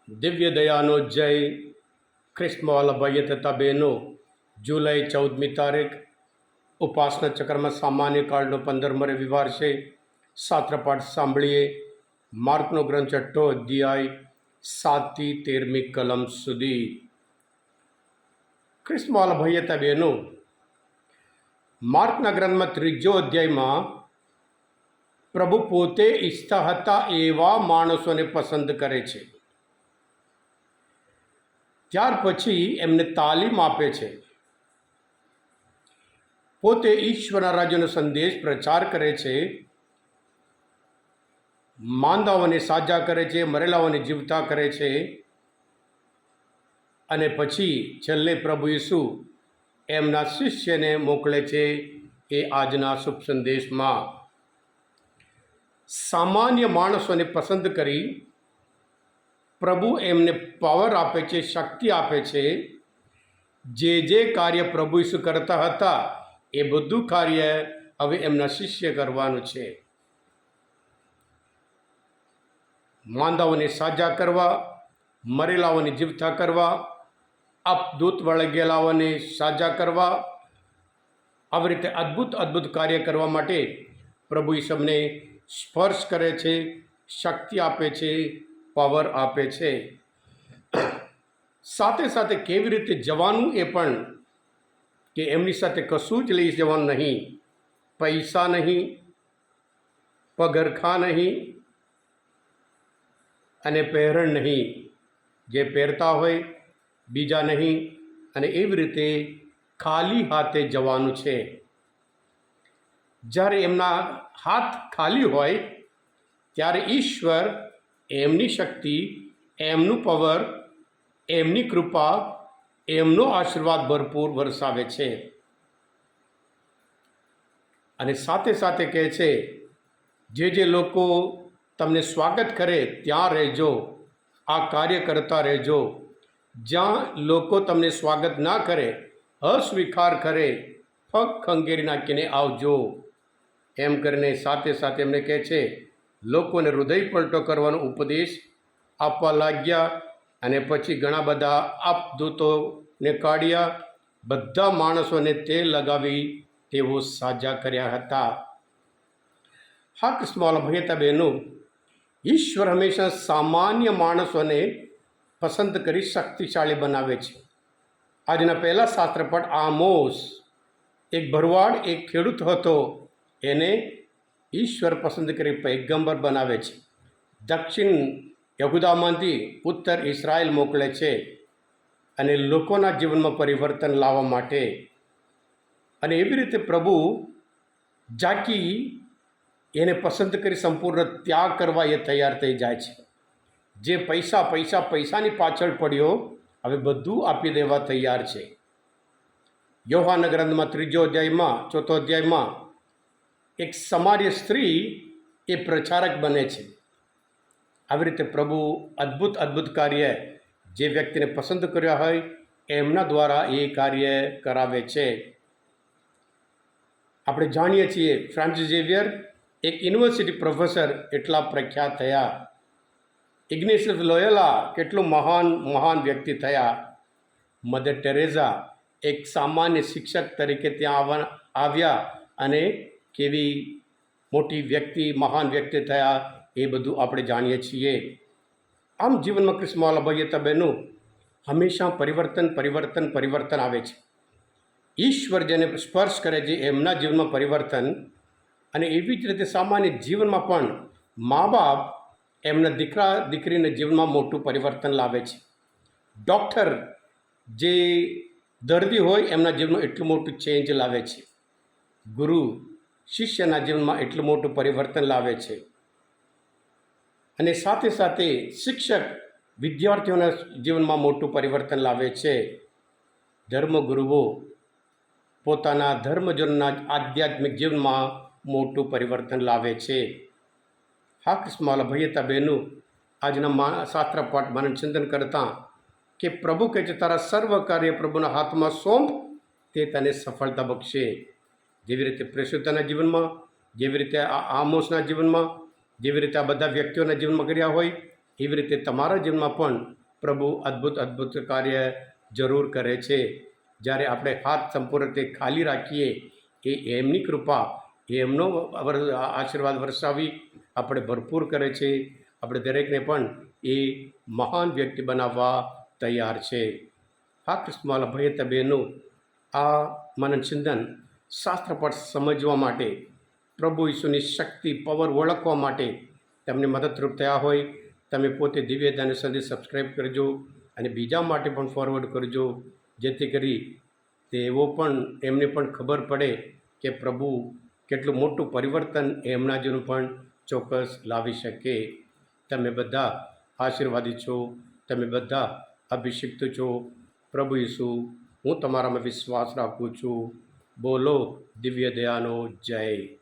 દિવ્ય દયાનો જય. ખ્રિસ્તવાલા ભાઈઓ તથા બહેનો, જુલાઈ 14મી તારીખ ઉપાસના ચક્રમાં સામાન્ય કાળનો 15મો રવિવાર છે. શાસ્ત્રપાઠ સાંભળીએ. માર્કનો ગ્રંથ 6 અધ્યાય 7થી 13મી કલમ સુધી. ખ્રિસ્તવાલા ભાઈઓ તથા બહેનો, માર્કના ગ્રંથમાં 3જો અધ્યાયમાં પ્રભુ પોતે ઈચ્છતા હતા એવા માણસોને પસંદ કરે છે. ત્યાર પછી એમને તાલીમ આપે છે. પોતે ઈશ્વરના રાજ્યનો સંદેશ પ્રચાર કરે છે. માંદાઓને સાજા કરે છે, મરેલાઓને જીવતા કરે છે. અને પછી છેલ્લે પ્રભુ ઈસુ એમના શિષ્યને મોકલે છે. એ આજના શુભ સંદેશમાં સામાન્ય માણસોને પસંદ કરી પ્રભુ એમને પાવર આપે છે, શક્તિ આપે છે. જે કાર્ય પ્રભુ ઈસુ કરતા હતા એ બધું કાર્ય હવે એમના શિષ્ય કરવાનું છે. માંદાઓને સાજા કરવા, મરેલાઓને જીવતા કરવા, અપદૂત વળગેલાઓને સાજા કરવા, આવી રીતે અદ્ભુત કાર્ય કરવા માટે પ્રભુ ઈસુને સ્પર્શ કરે છે, શક્તિ આપે છે, પાવર આપે છે. સાથે સાથે કેવી રીતે જવાનું એ પણ, કે એમની સાથે કશું જ લઈ જવાનું નહીં. પૈસા નહીં, પગરખા નહીં અને પહેરણ નહીં. જે પહેરતા હોય બીજા નહીં. અને એવી રીતે ખાલી હાથે જવાનું છે. જ્યારે એમના હાથ ખાલી હોય ત્યારે ઈશ્વર એમની શક્તિ, એમનું પાવર, એમની કૃપા, એમનો આશીર્વાદ ભરપૂર વરસાવે છે. અને સાથે સાથે કહે છે, જે લોકો તમને સ્વાગત કરે ત્યાં રહેજો, આ કાર્ય કરતા રહેજો. જ્યાં લોકો તમને સ્વાગત ના કરે, અસ્વીકાર કરે, પગ ખંખેરી નાખીને આવજો. એમ કરીને સાથે સાથે એમને કહે છે, લોકોને હૃદય પલટો કરવાનો ઉપદેશ આપવા લાગ્યા. અને પછી ઘણા બધા આપદૂતોને કાઢ્યા. બધા માણસોને તેલ લગાવી તેઓ સાજા કર્યા હતા. હા ખ્રિસ્તવાલા ભાઈઓ તથા બહેનો, ઈશ્વર હંમેશા સામાન્ય માણસોને પસંદ કરી શક્તિશાળી બનાવે છે. આજના પહેલા શાસ્ત્રપાઠ આમોસ, એક ભરવાડ, એક ખેડૂત હતો. એને ઈશ્વર પસંદ કરી પૈગંબર બનાવે છે. દક્ષિણ યહૂદામાંથી ઉત્તર ઇઝરાયલ મોકલે છે, અને લોકોના જીવનમાં પરિવર્તન લાવવા માટે. અને એવી રીતે પ્રભુ જાકી એને પસંદ કરી સંપૂર્ણ ત્યાગ કરવા એ તૈયાર થઈ જાય છે. જે પૈસાની પાછળ પડ્યો, હવે બધું આપી દેવા તૈયાર છે. યોહાનના ગ્રંથમાં 3જો અધ્યાયમાં 4થો અધ્યાયમાં એક સમાર્ય સ્ત્રી એ પ્રચારક બને છે. આવી રીતે પ્રભુ અદ્ભુત કાર્ય જે વ્યક્તિને પસંદ કર્યા હોય એમના દ્વારા એ કાર્ય કરાવે છે. આપણે જાણીએ છીએ ફ્રાન્સિસ ઝેવિયર એક યુનિવર્સિટી પ્રોફેસર એટલા પ્રખ્યાત થયા. ઇગ્નેશિયસ લોયોલા કેટલું મહાન વ્યક્તિ થયા. મધર ટેરેઝા એક સામાન્ય શિક્ષક તરીકે ત્યાં આવ્યા અને કેવી મોટી વ્યક્તિ, મહાન વ્યક્તિ થયા, એ બધું આપણે જાણીએ છીએ. આમ જીવનમાં ખ્રિસ્તવાલા ભાઈઓ તથા બહેનો, હંમેશા પરિવર્તન આવે છે. ઈશ્વર જેને સ્પર્શ કરે છે એમના જીવનમાં પરિવર્તન. અને એવી જ રીતે સામાન્ય જીવનમાં પણ મા બાપ એમના દીકરા દીકરીના જીવનમાં મોટું પરિવર્તન લાવે છે. ડૉક્ટર જે દર્દી હોય એમના જીવનમાં એટલું મોટું ચેન્જ લાવે છે. ગુરુ શિષ્યના જીવનમાં એટલું મોટું પરિવર્તન લાવે છે. અને સાથે સાથે શિક્ષક વિદ્યાર્થીઓના જીવનમાં મોટું પરિવર્તન લાવે છે. ધર્મગુરુઓ પોતાના ધર્મજનોના આધ્યાત્મિક જીવનમાં મોટું પરિવર્તન લાવે છે. હા ખ્રિસ્તવાલા ભાઈઓ તથા બહેનો, આજના શાસ્ત્રપાઠ મનન ચિંતન કરતાં કે પ્રભુ કહે છે, તારા સર્વ કાર્ય પ્રભુના હાથમાં સોંપ, તે તને સફળતા બક્ષે. જેવી રીતે પ્રેષિતોના જીવનમાં, જેવી રીતે આ આમોસના જીવનમાં, જેવી રીતે આ બધા વ્યક્તિઓના જીવનમાં કર્યા હોય, એવી રીતે તમારા જીવનમાં પણ પ્રભુ અદ્ભુત અદ્ભુત કાર્ય જરૂર કરે છે. જ્યારે આપણે હાથ સંપૂર્ણ રીતે ખાલી રાખીએ એ એમની કૃપા એમનો આશીર્વાદ વરસાવી આપણે ભરપૂર કરે છે. આપણે દરેકને પણ એ મહાન વ્યક્તિ બનાવવા તૈયાર છે. હા કૃષ્ણવાલા ભાઈ તબેનું આ મનન ચિંતન શાસ્ત્ર પર સમજવા માટે, પ્રભુ ઈસુની શક્તિ પાવર ઓળખવા માટે તમને મદદરૂપ થયા હોય, તમે પોતે દિવ્યદાન સંદેશ સબસ્ક્રાઈબ કરજો અને બીજા માટે પણ ફોરવર્ડ કરજો, જેથી કરી તેઓ પણ એમને પણ ખબર પડે કે પ્રભુ કેટલું મોટું પરિવર્તન એમના જીવન પણ ચોક્કસ લાવી શકે. તમે બધા આશીર્વાદિત છો, તમે બધા અભિષિક્ત છો. પ્રભુ ઈસુ, હું તમારામાં વિશ્વાસ રાખું છું. બોલો દિવ્ય દયાનો જય.